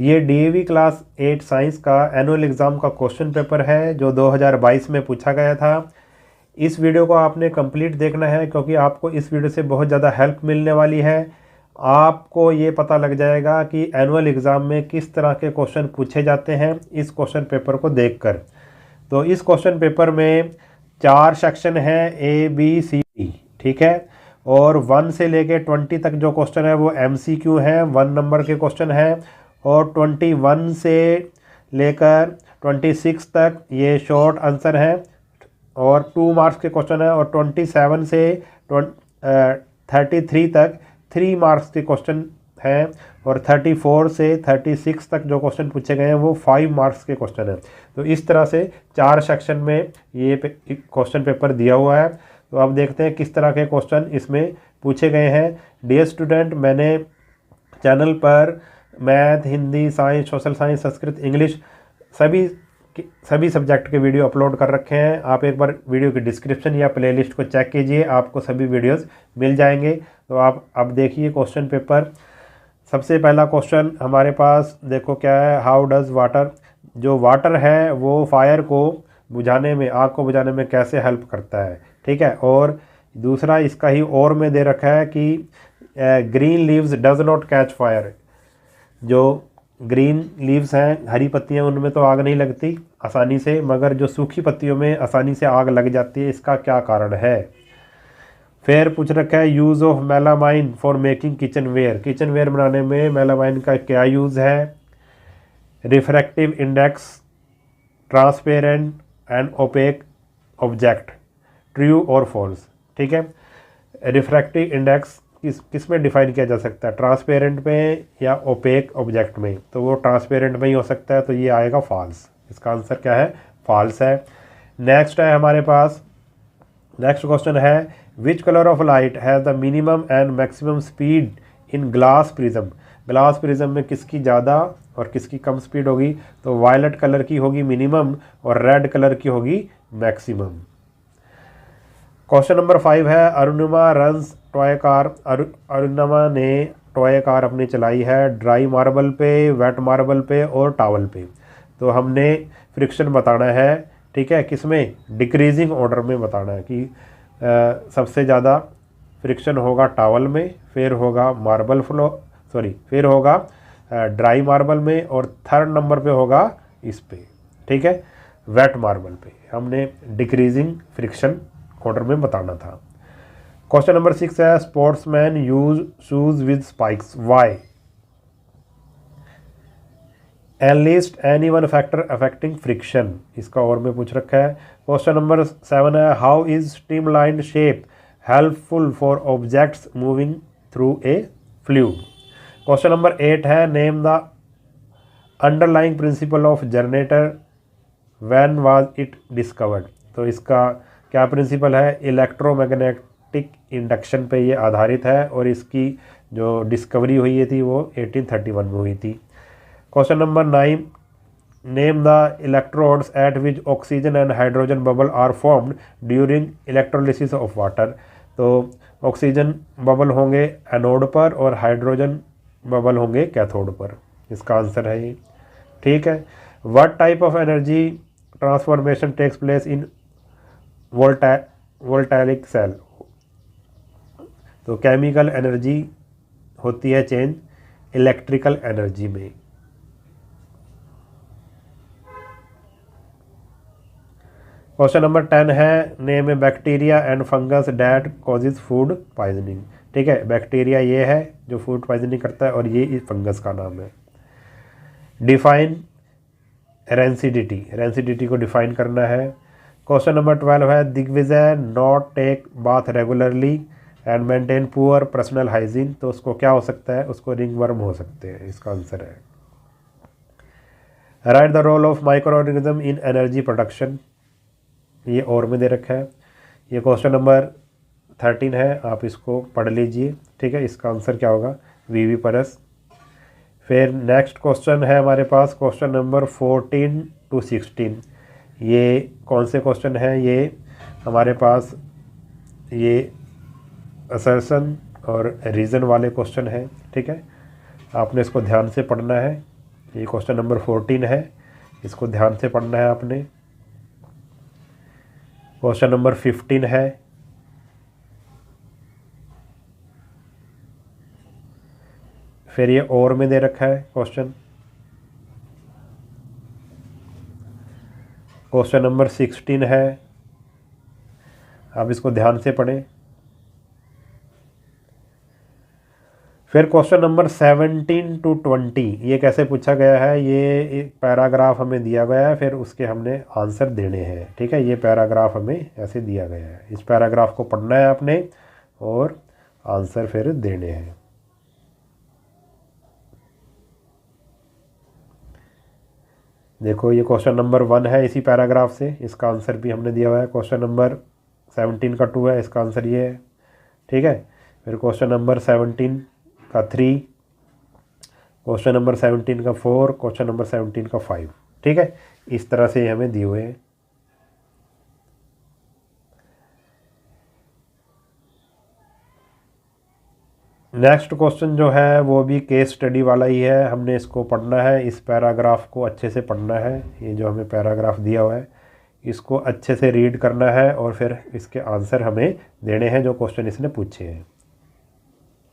ये DAV class 8 science का annual exam का क्वेश्चन पेपर है जो 2022 में पूछा गया था। इस वीडियो को आपने कंप्लीट देखना है क्योंकि आपको इस वीडियो से बहुत ज़्यादा हेल्प मिलने वाली है। आपको ये पता लग जाएगा कि एनुअल एग्ज़ाम में किस तरह के क्वेश्चन पूछे जाते हैं इस क्वेश्चन पेपर को देखकर। तो इस क्वेश्चन पेपर में 4 सेक्शन हैं, ए बी सी डी, ठीक है। और 1 से लेके 20 तक जो क्वेश्चन है वो एमसीक्यू हैं, 1 नंबर के क्वेश्चन हैं। और 21 से लेकर 26 तक ये शॉर्ट आंसर हैं और 2 मार्क्स के क्वेश्चन है। और 27 से 33 तक 3 मार्क्स के क्वेश्चन हैं। और 34 से 36 तक जो क्वेश्चन पूछे गए हैं वो 5 मार्क्स के क्वेश्चन हैं। तो इस तरह से 4 सेक्शन में ये क्वेश्चन पेपर दिया हुआ है। तो अब देखते हैं किस तरह के क्वेश्चन इसमें पूछे गए हैं। डियर स्टूडेंट, मैंने चैनल पर math, Hindi, science, social science, Sanskrit, English सभी सब्जेक्ट के वीडियो अपलोड कर रखे हैं। आप एक बार वीडियो की डिस्क्रिप्शन या प्लेलिस्ट को चेक कीजिए, आपको सभी वीडियोस मिल जाएंगे। तो आप अब देखिए क्वेश्चन पेपर। सबसे पहला क्वेश्चन हमारे पास देखो क्या है, हाउ डज़ वाटर, जो वाटर है वो फायर को बुझाने में, आग को बुझाने में कैसे हेल्प करता है, ठीक है। और दूसरा इसका ही और में दे रखा है कि green leaves does not catch fire, जो ग्रीन लीव्स हैं, हरी पत्तियां, उनमें तो आग नहीं लगती आसानी से, मगर जो सूखी पत्तियों में आसानी से आग लग जाती है, इसका क्या कारण है। फिर पूछ रखा है use of melamine for making kitchenware, kitchenware बनाने में मेलामाइन का क्या यूज़ है। Refractive index, transparent and opaque object, true और फॉल्स, ठीक है। रिफ्रैक्टिव इंडेक्स किस में डिफाइन किया जा सकता है, ट्रांसपेरेंट में या ओपेक ऑब्जेक्ट में। तो वो ट्रांसपेरेंट में ही हो सकता है, तो ये आएगा फॉल्स। इसका आंसर क्या है, फॉल्स है। नेक्स्ट है हमारे पास, नेक्स्ट क्वेश्चन है which colour of light has the minimum and maximum speed in glass prism, glass prism में किसकी ज़्यादा और किसकी कम स्पीड होगी। तो वायलेट कलर की होगी मिनिमम और रेड कलर की होगी मैक्सिमम। क्वेश्चन नंबर 5 है Arunima runs toy car, Arunima ने टॉय कार अपनी चलाई है ड्राई मार्बल पे, वेट मार्बल पे और टावल पे। तो हमने फ्रिक्शन बताना है, ठीक है, किसमें, डिक्रीजिंग ऑर्डर में बताना है कि सबसे ज़्यादा फ्रिक्शन होगा टावल में, फिर होगा फिर होगा ड्राई मार्बल में और थर्ड नंबर पे होगा इस पे, ठीक है, वेट मार्बल पे। हमने डिक्रीजिंग फ्रिक्शन ऑर्डर में बताना था। क्वेश्चन नंबर 6 है sportsman use shoes with spikes, why. Enlist any one factor affecting friction, इसका और में पूछ रखा है। क्वेश्चन नंबर 7 है how is streamlined shape helpful for objects moving through a fluid. Question number 8 है name the underlying principle of generator when was it discovered. तो इसका क्या प्रिंसिपल है, इलेक्ट्रोमैग्नेटिक इंडक्शन पे ये आधारित है और इसकी जो डिस्कवरी हुई थी वो 1831 में हुई थी। Question number 9 name the electrodes at which oxygen and hydrogen bubble are formed during electrolysis of water. तो ऑक्सीजन बबल होंगे एनोड पर और हाइड्रोजन बबल होंगे कैथोड पर। इसका आंसर है ये, ठीक है। What type of energy transformation takes place in voltaic cell. तो केमिकल एनर्जी होती है चेंज इलेक्ट्रिकल एनर्जी में। क्वेश्चन नंबर 10 है name a bacteria and fungus that causes food poisoning, ठीक है। बैक्टीरिया ये है जो फूड पॉइजनिंग करता है और ये इस फंगस का नाम है। डिफाइन रेंसिडिटी, रेंसिडिटी को डिफाइन करना है। क्वेश्चन नंबर 12 है Digvijay not take bath regularly and maintain poor personal hygiene. तो उसको क्या हो सकता है, उसको रिंगवर्म हो सकते हैं। इसका आंसर है write the role of microorganism in energy production, ये और में दे रखा है। ये क्वेश्चन नंबर 13 है, आप इसको पढ़ लीजिए, ठीक है। इसका आंसर क्या होगा, वीवी परस। फिर नेक्स्ट क्वेश्चन है हमारे पास क्वेश्चन नंबर 14 to 16। ये कौन से क्वेश्चन हैं, ये हमारे पास ये असर्शन और रीज़न वाले क्वेश्चन हैं, ठीक है। आपने इसको ध्यान से पढ़ना है ये क्वेश्चन नंबर 14 है, इसको ध्यान से पढ़ना है आपने। क्वेश्चन नंबर 15 है, फिर ये और में दे रखा है क्वेश्चन। क्वेश्चन नंबर 16 है, आप इसको ध्यान से पढ़ें। फिर क्वेश्चन नंबर 17 to 20 ये कैसे पूछा गया है, ये एक पैराग्राफ हमें दिया गया है, फिर उसके हमने आंसर देने हैं। ठीक है, ये पैराग्राफ हमें ऐसे दिया गया है, इस पैराग्राफ को पढ़ना है आपने और आंसर फिर देने हैं। देखो ये क्वेश्चन नंबर 1 है इसी पैराग्राफ से, इसका आंसर भी हमने दिया हुआ है। क्वेश्चन नंबर 17 का 2 है, इसका आंसर ये है। ठीक है, फिर क्वेश्चन नंबर 17 का 3, क्वेश्चन नंबर 17 का 4, क्वेश्चन नंबर 17 का 5। ठीक है, इस तरह से हमें दिए हुए हैं। नेक्स्ट क्वेश्चन जो है वो भी केस स्टडी वाला ही है, हमने इसको पढ़ना है, इस पैराग्राफ को अच्छे से पढ़ना है। ये जो हमें पैराग्राफ दिया हुआ है इसको अच्छे से रीड करना है और फिर इसके आंसर हमें देने हैं जो क्वेश्चन इसने पूछे हैं।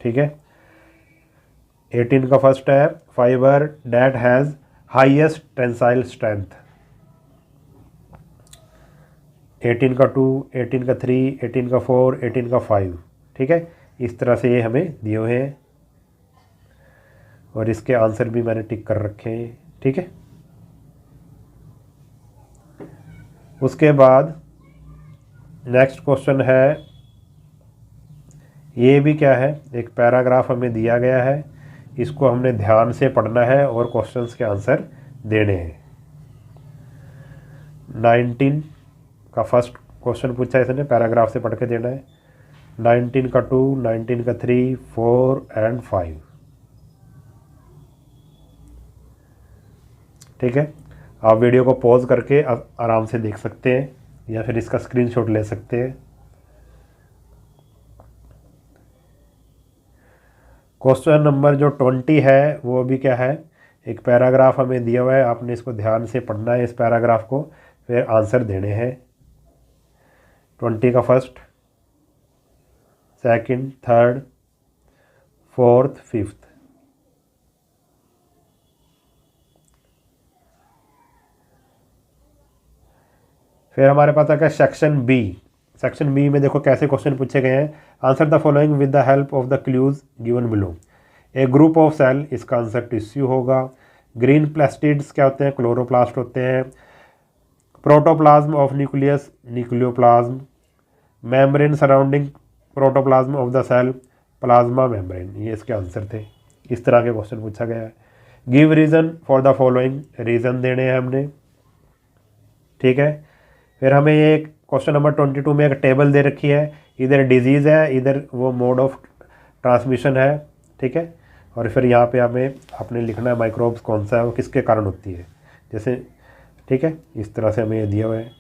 ठीक है, 18 का फर्स्ट है, fibre that has highest tensile strength. 18 का 2, 18 का 3, 18 का 4, 18 का 5। ठीक है, इस तरह से ये हमें दिए हुए हैं और इसके आंसर भी मैंने टिक कर रखे हैं। ठीक है, उसके बाद नेक्स्ट क्वेश्चन है, ये भी क्या है, एक पैराग्राफ हमें दिया गया है, इसको हमने ध्यान से पढ़ना है और क्वेश्चंस के आंसर देने हैं। 19 का फर्स्ट क्वेश्चन पूछा है इसने, पैराग्राफ से पढ़ के देना है। 19 का 2, 19 का 3, 4 एंड 5। ठीक है, आप वीडियो को पॉज करके आराम से देख सकते हैं या फिर इसका स्क्रीनशॉट ले सकते हैं। क्वेश्चन नंबर जो 20 है वो भी क्या है, एक पैराग्राफ हमें दिया हुआ है, आपने इसको ध्यान से पढ़ना है, इस पैराग्राफ को, फिर आंसर देने हैं। 20 का first, second, third, fourth, fifth. फिर हमारे पास आएगा सेक्शन बी। सेक्शन बी में देखो कैसे क्वेश्चन पूछे गए हैं। Answer the following with the help of the clues given below. A group of cell, इसका आंसर टिश्यू होगा। ग्रीन प्लास्टिड्स क्या होते हैं, क्लोरोप्लास्ट होते हैं। Protoplasm of nucleus, nucleoplasm. Membrane surrounding protoplasm of the cell, plasma membrane. ये इसके answer थे। इस तरह के क्वेश्चन पूछा गया है। Give reason for the following, reason देने हैं हमने। ठीक है, फिर हमें ये क्वेश्चन नंबर 22 में एक टेबल दे रखी है, इधर डिजीज़ है, इधर वो मोड ऑफ ट्रांसमिशन है। ठीक है, और फिर यहाँ पे हमें आपने लिखना है माइक्रोब्स कौन सा है, वो किसके कारण होती है, जैसे। ठीक है, इस तरह से हमें ये दिया हुआ है।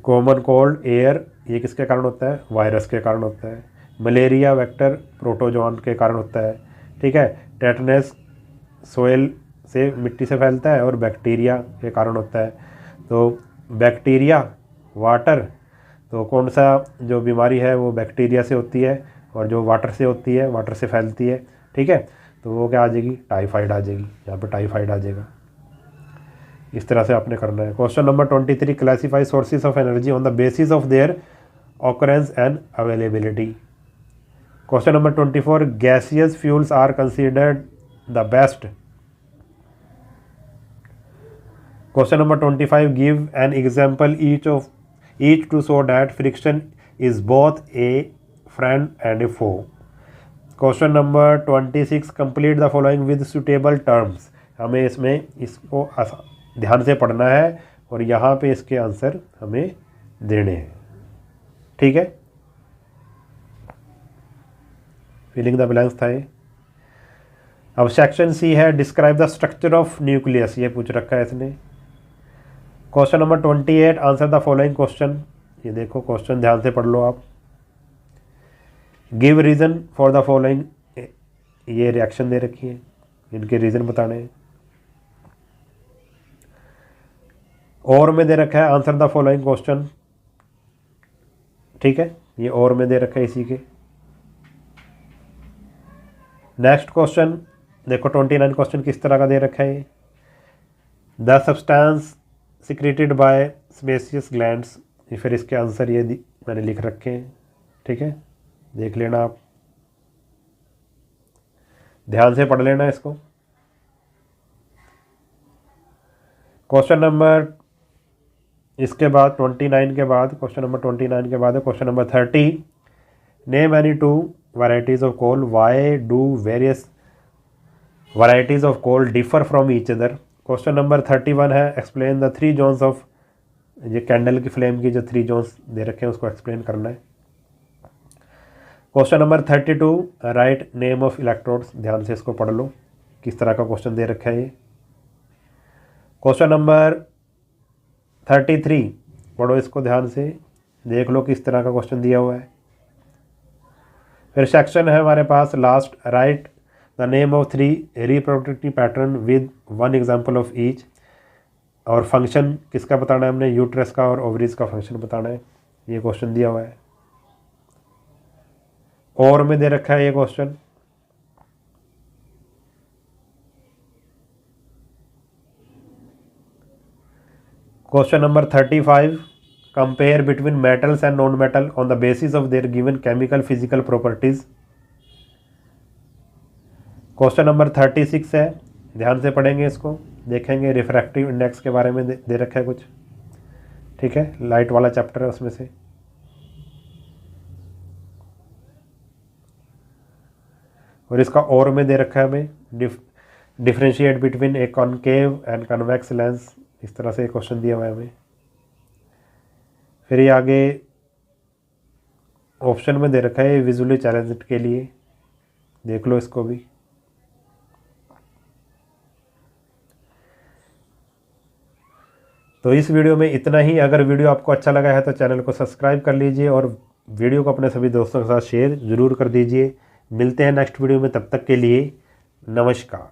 कॉमन कोल्ड एयर, ये किसके कारण होता है, वायरस के कारण होता है। मलेरिया वेक्टर प्रोटोजोन के कारण होता है। ठीक है, टेटनस सोयल से, मिट्टी से फैलता है और बैक्टीरिया के कारण होता है। तो बैक्टीरिया, वाटर, तो कौन सा जो बीमारी है वो बैक्टीरिया से होती है और जो वाटर से होती है, वाटर से फैलती है। ठीक है, तो वो क्या आ जाएगी, टाइफाइड आ जाएगी, यहाँ पे टाइफाइड आ जाएगा। इस तरह से आपने करना है। Question number 23, classify sources of energy on the basis of their occurrence and availability. Question number 24, gaseous fuels are considered the best. Question number 25, give an example each to show that friction is both a friend and a foe. Question number 26, complete the following with suitable terms. हमें इसमें इसको ध्यान से पढ़ना है और यहाँ पे इसके आंसर हमें देने हैं। ठीक है, फिलिंग द ब्लैंक्स था ये। अब सेक्शन सी है, describe the structure of nucleus, ये पूछ रखा है इसने। Question number 28, answer the following question. ये देखो क्वेश्चन ध्यान से पढ़ लो आप। Give reason for the following, ये रिएक्शन दे रखी है। इनके रीज़न बताने हैं। और में दे रखा है आंसर द फॉलोइंग क्वेश्चन, ठीक है, ये और में दे रखा है इसी के। नेक्स्ट क्वेश्चन देखो 29 क्वेश्चन किस तरह का दे रखा है। The substance secreted by sebaceous glands, फिर इसके आंसर ये मैंने लिख रखे हैं, ठीक है, देख लेना आप, ध्यान से पढ़ लेना इसको। क्वेश्चन नंबर इसके बाद 29 के बाद क्वेश्चन नंबर 29 के बाद है question number 30, name any two varieties of coal, why do various varieties of coal differ from each other। Question number 31 है एक्सप्लेन द 3 जोन्स ऑफ, ये कैंडल की फ्लेम की जो 3 जोन्स दे रखे हैं उसको एक्सप्लेन करना है। Question number 32 write name of electrodes, ध्यान से इसको पढ़ लो किस तरह का क्वेश्चन दे रखा है ये। क्वेश्चन नंबर 33 पढ़ो इसको ध्यान से, देख लो किस तरह का क्वेश्चन दिया हुआ है। फिर सेक्शन है हमारे पास last, right the name of 3 reproductive pattern with 1 example of each, और फंक्शन किसका बताना है हमने, यूट्रस का और ओवरीज का फंक्शन बताना है, ये क्वेश्चन दिया हुआ है। और में दे रखा है ये question. Question number 35 compare between metals and non metal on the basis of there given chemical physical properties. Question number 36 है, ध्यान से पढ़ेंगे इसको, देखेंगे रिफ्रैक्टिव इंडेक्स के बारे में दे रखा है कुछ, ठीक है, लाइट वाला चैप्टर है उसमें से। और इसका और में दे रखा है हमें differentiate between A concave and convex lens, इस तरह से क्वेश्चन दिया हुआ है हमें। फिर ये आगे ऑप्शन में दे रखा है विजुअली चैलेंज्ड के लिए, देख लो इसको भी। तो इस वीडियो में इतना ही। अगर वीडियो आपको अच्छा लगा है तो चैनल को सब्सक्राइब कर लीजिए और वीडियो को अपने सभी दोस्तों के साथ शेयर ज़रूर कर दीजिए। मिलते हैं नेक्स्ट वीडियो में, तब तक के लिए नमस्कार।